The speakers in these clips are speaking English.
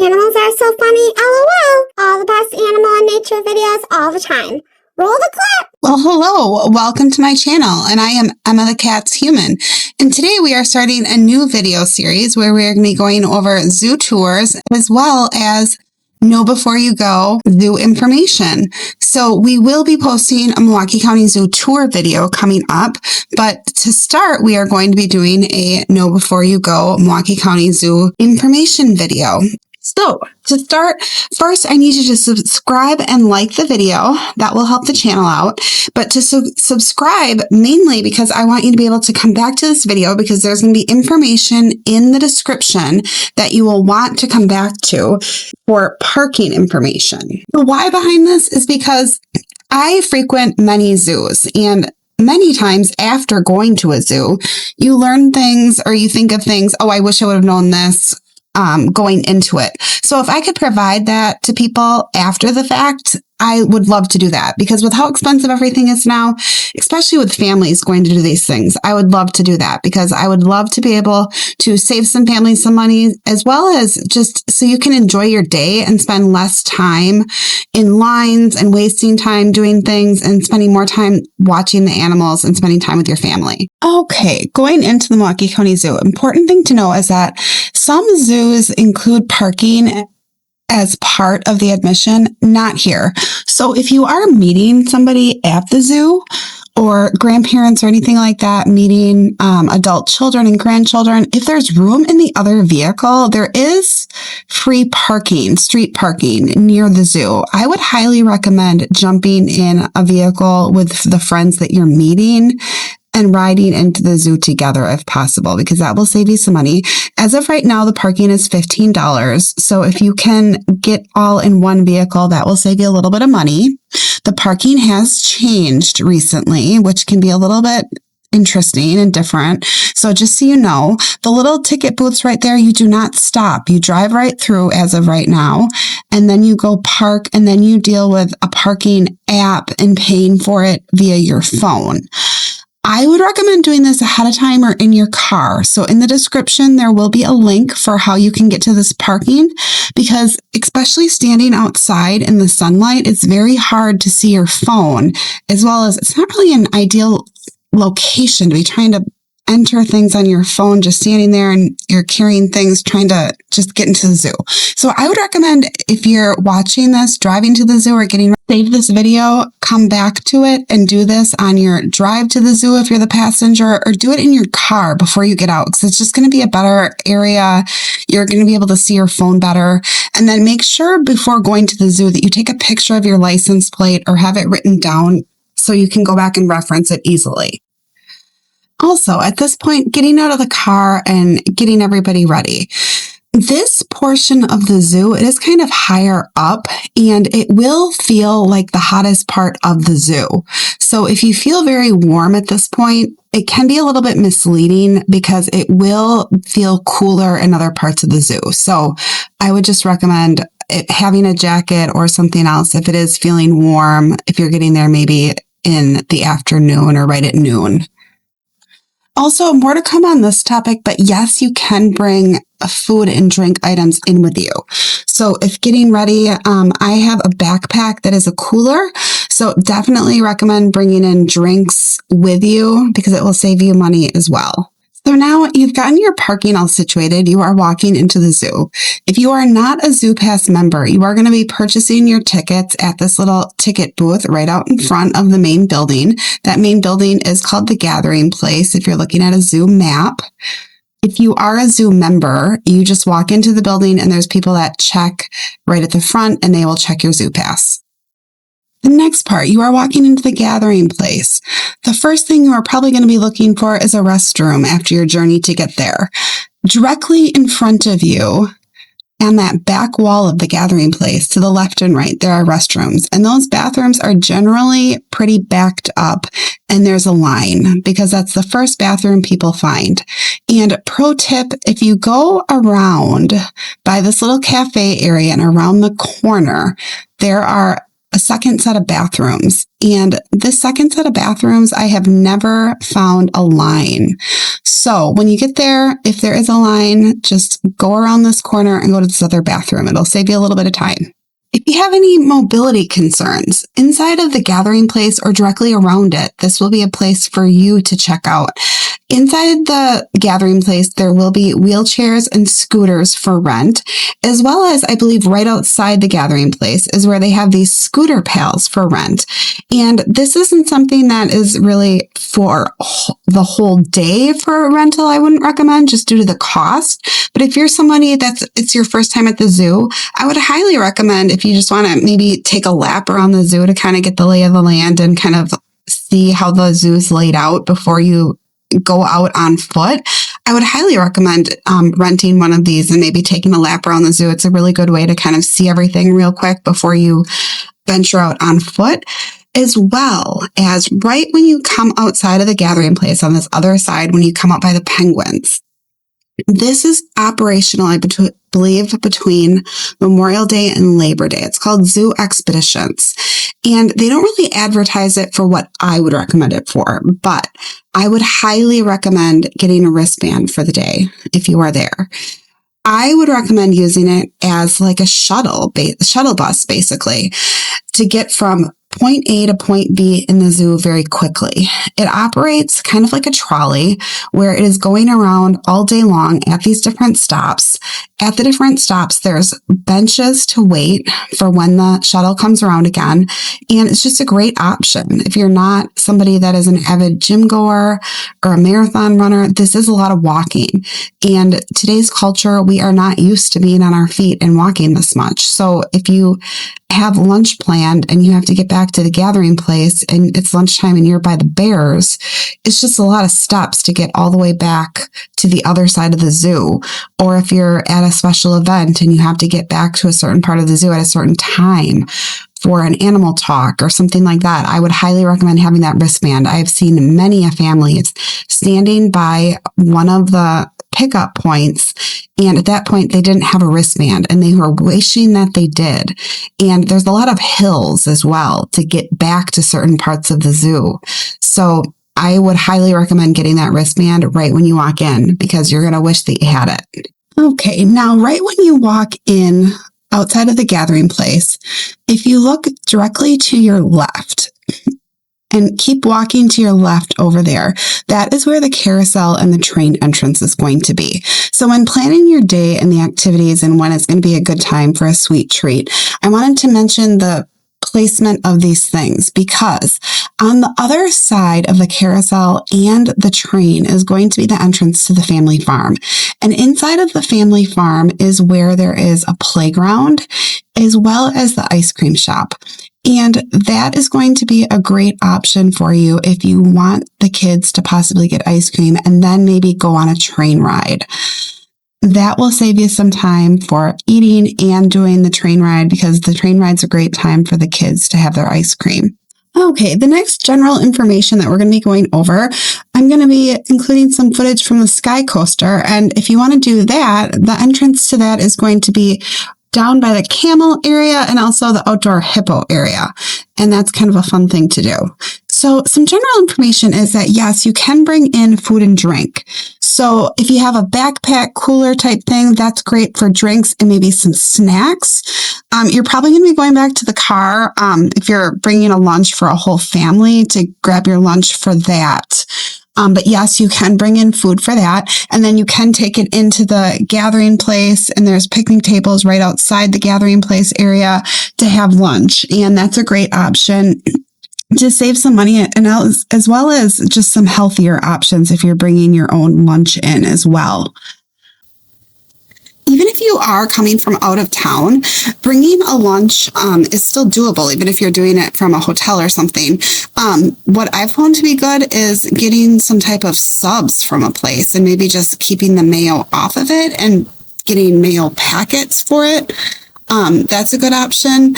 Animals are so funny, LOL. All the best animal and nature videos all the time. Roll the clip. Well, hello. Welcome to my channel, and I am Emma the Cat's Human. And today we are starting a new video series where we are going to be going over zoo tours as well as know before you go zoo information. So we will be posting a Milwaukee County Zoo tour video coming up, but to start, we are going to be doing a know before you go Milwaukee County Zoo information video. So to start, first, I need you to subscribe and like the video. That will help the channel out. But to subscribe mainly because I want you to be able to come back to this video because there's going to be information in the description that you will want to come back to for parking information. The why behind this is because I frequent many zoos, and many times after going to a zoo, you learn things or you think of things, oh, I wish I would have known this going into it. So if I could provide that to people after the fact, I would love to do that because with how expensive everything is now, especially with families going to do these things, I would love to do that because I would love to be able to save some families some money as well as just so you can enjoy your day and spend less time in lines and wasting time doing things and spending more time watching the animals and spending time with your family. Okay, going into the Milwaukee County Zoo, important thing to know is that some zoos include parking as part of the admission, not here. So if you are meeting somebody at the zoo or grandparents or anything like that, meeting adult children and grandchildren, if there's room in the other vehicle, there is free parking, street parking near the zoo. I would highly recommend jumping in a vehicle with the friends that you're meeting and riding into the zoo together if possible, because that will save you some money. As of right now, the parking is $15. So if you can get all in one vehicle, that will save you a little bit of money. The parking has changed recently, which can be a little bit interesting and different. So just so you know, the little ticket booths right there, you do not stop. You drive right through as of right now, and then you go park, and then you deal with a parking app and paying for it via your phone. I would recommend doing this ahead of time or in your car. So in the description, there will be a link for how you can get to this parking because especially standing outside in the sunlight, it's very hard to see your phone as well as it's not really an ideal location to be trying to enter things on your phone, just standing there and you're carrying things, trying to just get into the zoo. So I would recommend if you're watching this, driving to the zoo or getting save this video, come back to it and do this on your drive to the zoo if you're the passenger, or do it in your car before you get out because it's just going to be a better area. You're going to be able to see your phone better. And then make sure before going to the zoo that you take a picture of your license plate or have it written down so you can go back and reference it easily. Also, at this point, getting out of the car and getting everybody ready. This portion of the zoo, it is kind of higher up and it will feel like the hottest part of the zoo. So if you feel very warm at this point, it can be a little bit misleading because it will feel cooler in other parts of the zoo. So I would just recommend having a jacket or something else if it is feeling warm, if you're getting there maybe in the afternoon or right at noon. Also, more to come on this topic, but yes, you can bring food and drink items in with you. So if getting ready, I have a backpack that is a cooler. So definitely recommend bringing in drinks with you because it will save you money as well. So now you've gotten your parking all situated. You are walking into the zoo. If you are not a Zoo Pass member, you are going to be purchasing your tickets at this little ticket booth right out in front of the main building. That main building is called the Gathering Place if you're looking at a zoo map. If you are a zoo member, you just walk into the building and there's people that check right at the front and they will check your Zoo Pass. The next part, you are walking into the Gathering Place. The first thing you are probably going to be looking for is a restroom after your journey to get there. Directly in front of you, on that back wall of the Gathering Place, to the left and right, there are restrooms. And those bathrooms are generally pretty backed up, and there's a line because that's the first bathroom people find. And pro tip, if you go around by this little cafe area and around the corner, there are a second set of bathrooms. And this second set of bathrooms, I have never found a line. So when you get there, if there is a line, just go around this corner and go to this other bathroom. It'll save you a little bit of time. If you have any mobility concerns, inside of the gathering place or directly around it, this will be a place for you to check out. Inside the gathering place, there will be wheelchairs and scooters for rent, as well as, I believe, right outside the gathering place is where they have these scooter pails for rent. And this isn't something that is really for the whole day for rental. I wouldn't recommend, just due to the cost. But if you're somebody it's your first time at the zoo, I would highly recommend, if you just want to maybe take a lap around the zoo to kind of get the lay of the land and kind of see how the zoo's laid out before you go out on foot, I would highly recommend renting one of these and maybe taking a lap around the zoo. It's a really good way to kind of see everything real quick before you venture out on foot, as well as right when you come outside of the gathering place on this other side, when you come up by the penguins. This is operational, I believe, between Memorial Day and Labor Day. It's called Zoo Expeditions. And they don't really advertise it for what I would recommend it for, but I would highly recommend getting a wristband for the day if you are there. I would recommend using it as like a shuttle bus, basically, to get from point A to point B in the zoo very quickly. It operates kind of like a trolley where it is going around all day long at these different stops. At the different stops, there's benches to wait for when the shuttle comes around again. And it's just a great option. If you're not somebody that is an avid gym goer or a marathon runner, this is a lot of walking. And today's culture, we are not used to being on our feet and walking this much. So if you have lunch planned and you have to get back to the gathering place and it's lunchtime and you're by the bears, it's just a lot of steps to get all the way back to the other side of the zoo. Or if you're at a special event and you have to get back to a certain part of the zoo at a certain time for an animal talk or something like that, I would highly recommend having that wristband. I've seen many families standing by one of the pickup points, and at that point they didn't have a wristband and they were wishing that they did. And there's a lot of hills as well to get back to certain parts of the zoo. So I would highly recommend getting that wristband right when you walk in, because you're going to wish that you had it. Okay, now right when you walk in outside of the gathering place, if you look directly to your left and keep walking to your left over there, that is where the carousel and the train entrance is going to be. So when planning your day and the activities and when it's going to be a good time for a sweet treat, I wanted to mention the placement of these things, because on the other side of the carousel and the train is going to be the entrance to the family farm. And inside of the family farm is where there is a playground as well as the ice cream shop. And that is going to be a great option for you if you want the kids to possibly get ice cream and then maybe go on a train ride. That will save you some time for eating and doing the train ride, because the train ride's a great time for the kids to have their ice cream. Okay, the next general information that we're going to be going over, I'm going to be including some footage from the Sky Coaster. And if you want to do that, the entrance to that is going to be down by the Camel area and also the Outdoor Hippo area. And that's kind of a fun thing to do. So some general information is that, yes, you can bring in food and drink. So if you have a backpack cooler type thing, that's great for drinks and maybe some snacks. You're probably going to be going back to the car if you're bringing a lunch for a whole family, to grab your lunch for that. But yes, you can bring in food for that. And then you can take it into the gathering place, and there's picnic tables right outside the gathering place area to have lunch. And that's a great option to save some money, and as well as just some healthier options if you're bringing your own lunch in as well. Even if you are coming from out of town, bringing a lunch is still doable, even if you're doing it from a hotel or something. What I've found to be good is getting some type of subs from a place and maybe just keeping the mayo off of it and getting mayo packets for it. That's a good option.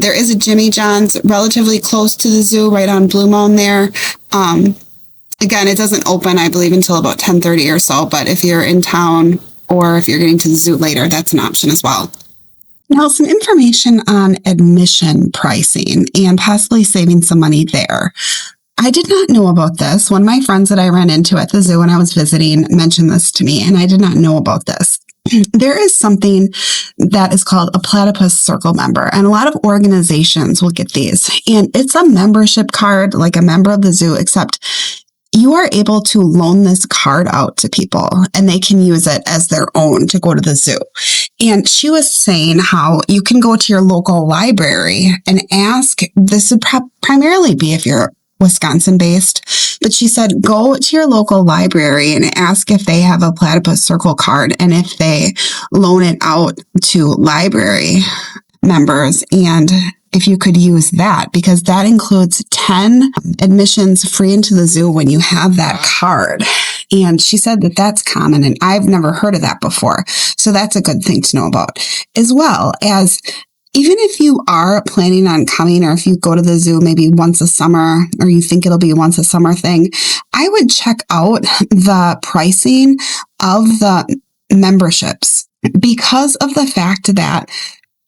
There is a Jimmy John's relatively close to the zoo, right on Blue Mound there. Again, it doesn't open, I believe, until about 10:30 or so, but if you're in town or if you're getting to the zoo later, that's an option as well. Now, some information on admission pricing and possibly saving some money there. I did not know about this. One of my friends that I ran into at the zoo when I was visiting mentioned this to me, and I did not know about this. There is something that is called a platypus circle member, and a lot of organizations will get these. And it's a membership card, like a member of the zoo, except you are able to loan this card out to people and they can use it as their own to go to the zoo. And she was saying how you can go to your local library and ask, this would primarily be if you're Wisconsin based, but she said, go to your local library and ask if they have a platypus circle card and if they loan it out to library members, and if you could use that, because that includes 10 admissions free into the zoo when you have that card. And she said that that's common, and I've never heard of that before. So that's a good thing to know about, as well as even if you are planning on coming, or if you go to the zoo maybe once a summer, or you think it'll be a once a summer thing, I would check out the pricing of the memberships, because of the fact that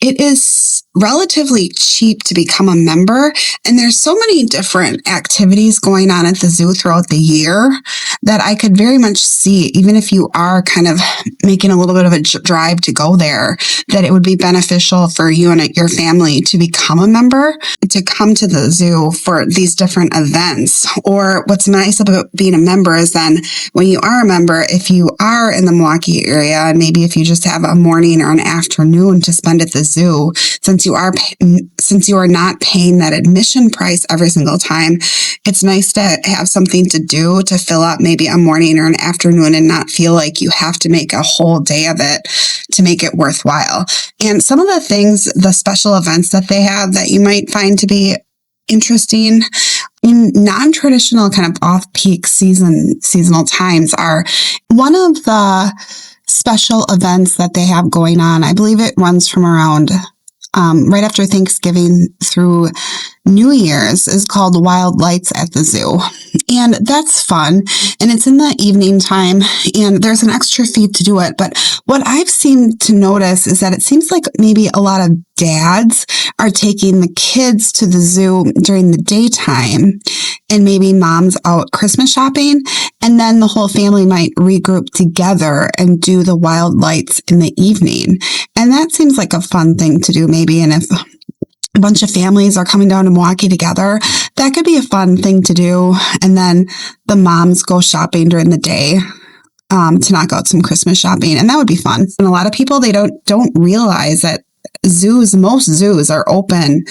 it is relatively cheap to become a member, and there's so many different activities going on at the zoo throughout the year that I could very much see, even if you are kind of making a little bit of a drive to go there, that it would be beneficial for you and your family to become a member, to come to the zoo for these different events. Or what's nice about being a member is then when you are a member, if you are in the Milwaukee area, and maybe if you just have a morning or an afternoon to spend at the zoo, since you are not paying that admission price every single time, it's nice to have something to do to fill up maybe a morning or an afternoon and not feel like you have to make a whole day of it to make it worthwhile. And some of the things, the special events that they have that you might find to be interesting in non-traditional kind of off-peak seasonal times are one of the special events that they have going on. I believe it runs from around right after Thanksgiving through New Year's, is called Wild Lights at the Zoo. And that's fun. And it's in the evening time, and there's an extra fee to do it. But what I've seemed to notice is that it seems like maybe a lot of dads are taking the kids to the zoo during the daytime, and maybe mom's out Christmas shopping, and then the whole family might regroup together and do the wild lights in the evening. And that seems like a fun thing to do maybe. And if a bunch of families are coming down to Milwaukee together, that could be a fun thing to do. And then the moms go shopping during the day to knock out some Christmas shopping, and that would be fun. And a lot of people, they don't realize that most zoos are open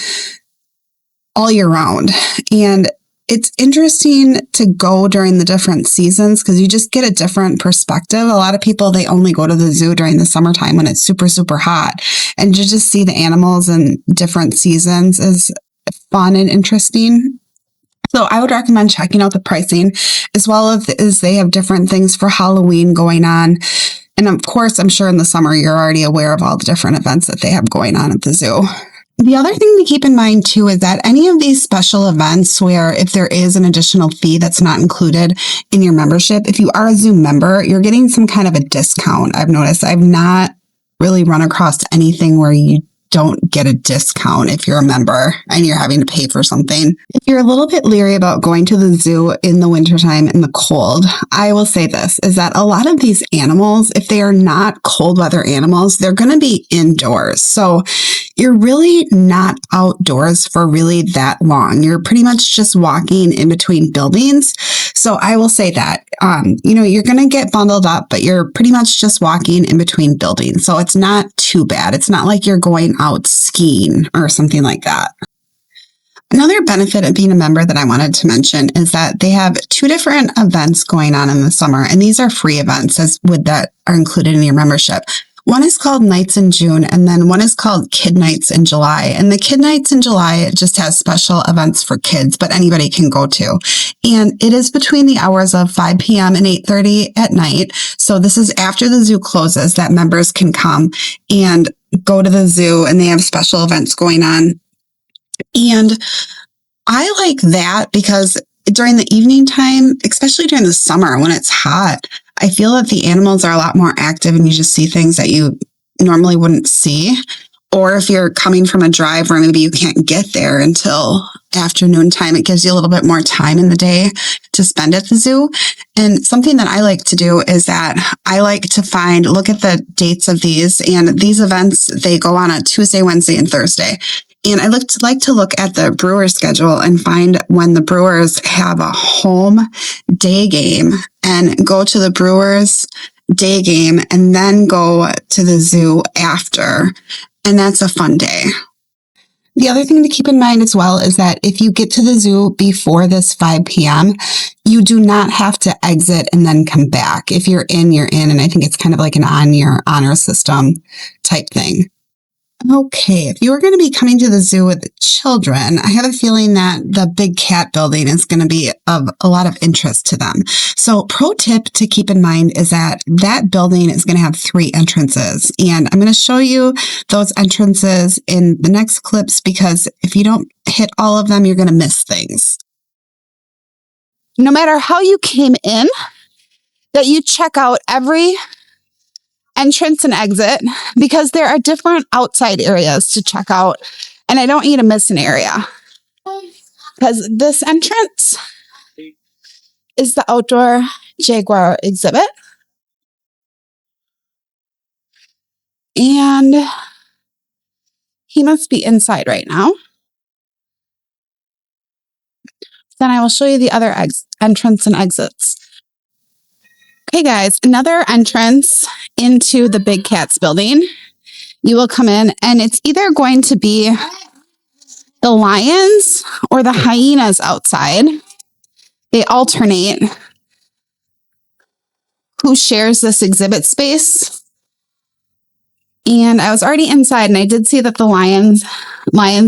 all year round. And it's interesting to go during the different seasons because you just get a different perspective. A lot of people, they only go to the zoo during the summertime when it's super, super hot. And to just see the animals in different seasons is fun and interesting. So I would recommend checking out the pricing, as well as they have different things for Halloween going on. And of course, I'm sure in the summer, you're already aware of all the different events that they have going on at the zoo. The other thing to keep in mind too is that any of these special events where if there is an additional fee that's not included in your membership, if you are a zoo member, you're getting some kind of a discount. I've noticed. I've not really run across anything where you don't get a discount if you're a member and you're having to pay for something. If you're a little bit leery about going to the zoo in the wintertime in the cold, I will say this, is that a lot of these animals, if they are not cold weather animals, they're going to be indoors. So you're really not outdoors for really that long. You're pretty much just walking in between buildings. So I will say that, you're going to get bundled up, but you're pretty much just walking in between buildings. So it's not too bad. It's not like you're going out skiing or something like that. Another benefit of being a member that I wanted to mention is that they have 2 different events going on in the summer, and these are free events that are included in your membership. One is called Nights in June, and then one is called Kid Nights in July. And the Kid Nights in July just has special events for kids, but anybody can go to. And it is between the hours of 5 p.m. and 8:30 at night. So this is after the zoo closes that members can come and go to the zoo, and they have special events going on. And I like that because during the evening time, especially during the summer when it's hot, I feel that the animals are a lot more active and you just see things that you normally wouldn't see. Or if you're coming from a drive where maybe you can't get there until afternoon time, it gives you a little bit more time in the day to spend at the zoo. And something that I like to do is that I like to look at the dates of these, and these events, they go on a Tuesday, Wednesday, and Thursday. And I like to look at the Brewers schedule and find when the Brewers have a home day game and go to the Brewers day game and then go to the zoo after. And that's a fun day. The other thing to keep in mind as well is that if you get to the zoo before this 5 p.m., you do not have to exit and then come back. If you're in, you're in. And I think it's kind of like an on your honor system type thing. Okay, if you are going to be coming to the zoo with children, I have a feeling that the big cat building is going to be of a lot of interest to them. So pro tip to keep in mind is that building is going to have 3 entrances. And I'm going to show you those entrances in the next clips, because if you don't hit all of them, you're going to miss things. No matter how you came in, that you check out every entrance and exit, because there are different outside areas to check out, and I don't need to miss an area, because this entrance is the outdoor jaguar exhibit, and he must be inside right now. Then I will show you the other entrance and exits. Okay guys, another entrance into the Big Cats building. You will come in, and it's either going to be the lions or the hyenas outside. They alternate who shares this exhibit space. And I was already inside, and I did see that the lions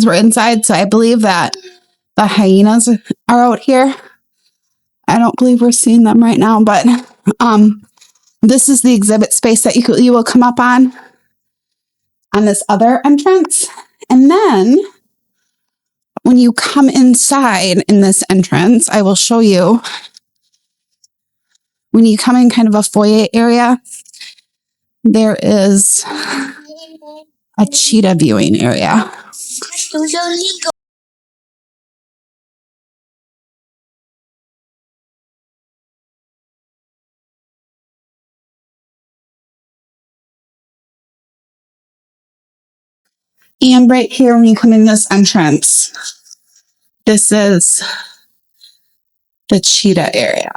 were inside, so I believe that the hyenas are out here. I don't believe we're seeing them right now, but this is the exhibit space that you will come up on this other entrance. And then when you come inside in this entrance, I will show you, when you come in kind of a foyer area, there is a cheetah viewing area. And right here, when you come in this entrance, this is the cheetah area.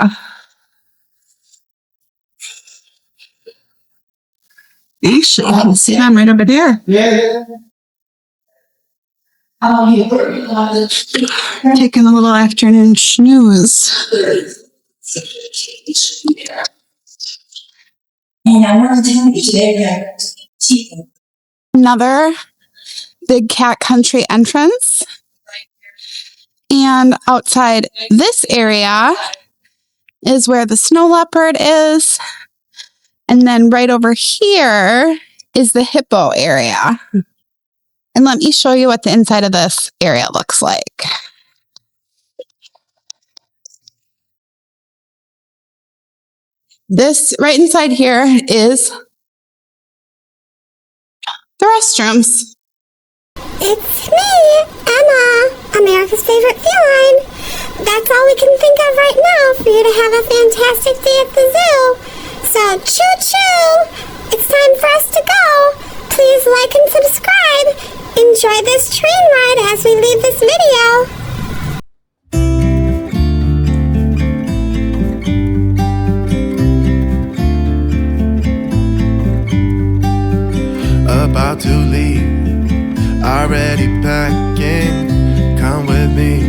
Actually, you can see them right over there. Yeah. Taking a little afternoon snooze. And I want to tell you today, another Big Cat Country entrance. And outside this area is where the snow leopard is. And then right over here is the hippo area. And let me show you what the inside of this area looks like. This right inside here is the restrooms. It's me, Emma, America's favorite feline. That's all we can think of right now for you to have a fantastic day at the zoo. So choo-choo! It's time for us to go. Please like and subscribe. Enjoy this train ride as we leave this video. About to leave, already packing. Come with me,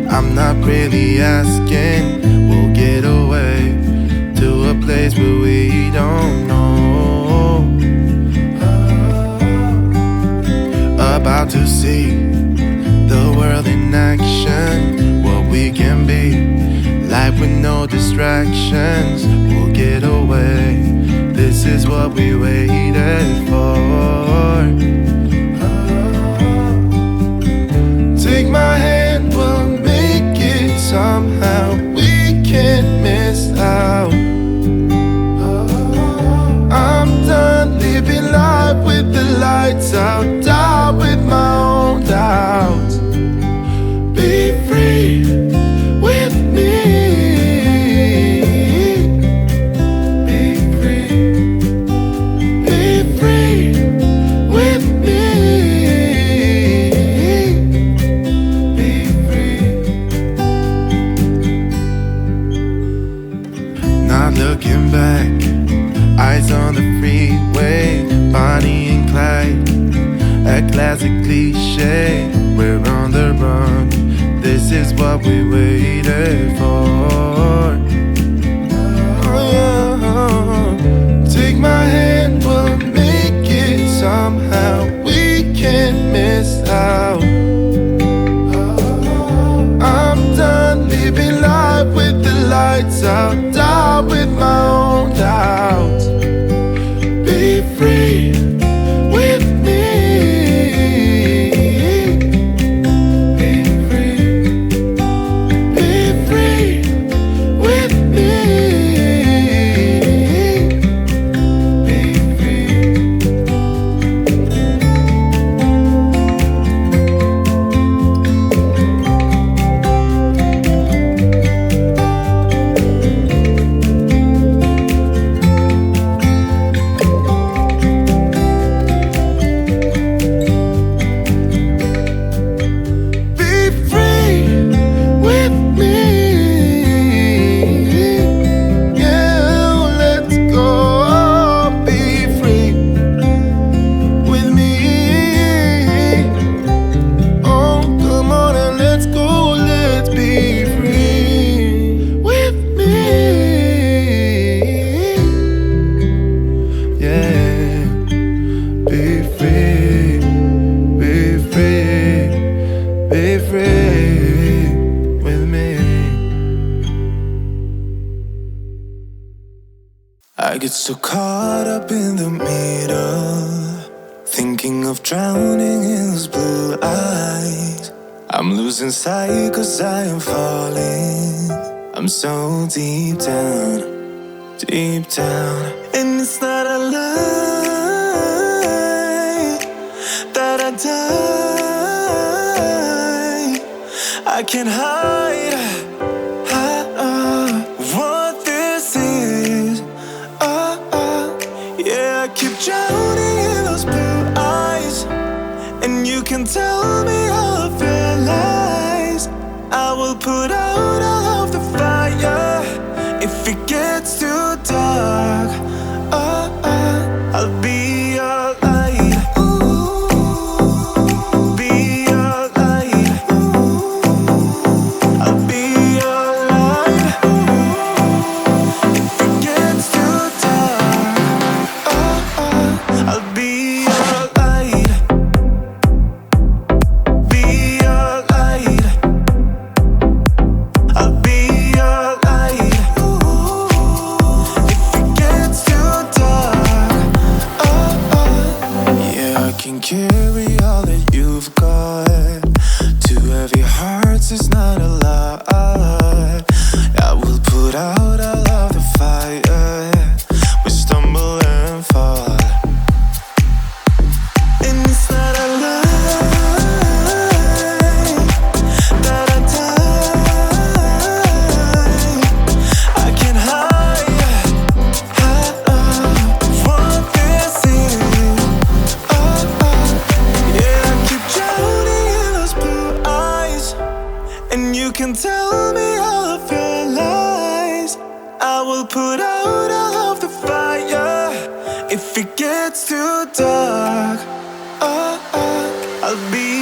I'm not really asking. We'll get away to a place where we don't know. About to see the world in action, what we can be, life with no distractions. We'll get away, this is what we waited for. Take my hand, we'll make it somehow. We can't miss out. I'm done living life with the lights out. that classic cliche. We're on the run, this is what we waited for. Oh yeah. Take my hand, we'll make it somehow. We can't miss out. I'm done living life with the lights out, die with my own doubts. Be free with me. Be free. Be free with me. Be free. I get so caught up in the middle, thinking of drowning in those blue eyes. I'm losing sight 'cause I am falling. I'm so deep down, deep down. And it's not a lie that I die. I can't hide what this is. Yeah, I keep drowning in those blue eyes, and you can tell me all of your lies. I will put out all of the fire if it gets too dark. I'll be your light. Be your light. I'll be your light. If it gets too dark, I'll be your light. Be your light. I'll be your light. If it gets too dark, yeah, I can carry all that you've got. Two heavy hearts is not a lie. I will put out all of the fire. We stumble and fall. And it's not a lie that I die. I can't hide what this is. Yeah, I keep drowning in those blue eyes, and you can tell me all of your lies. I will put out all of the fire if it gets too dark. I'll be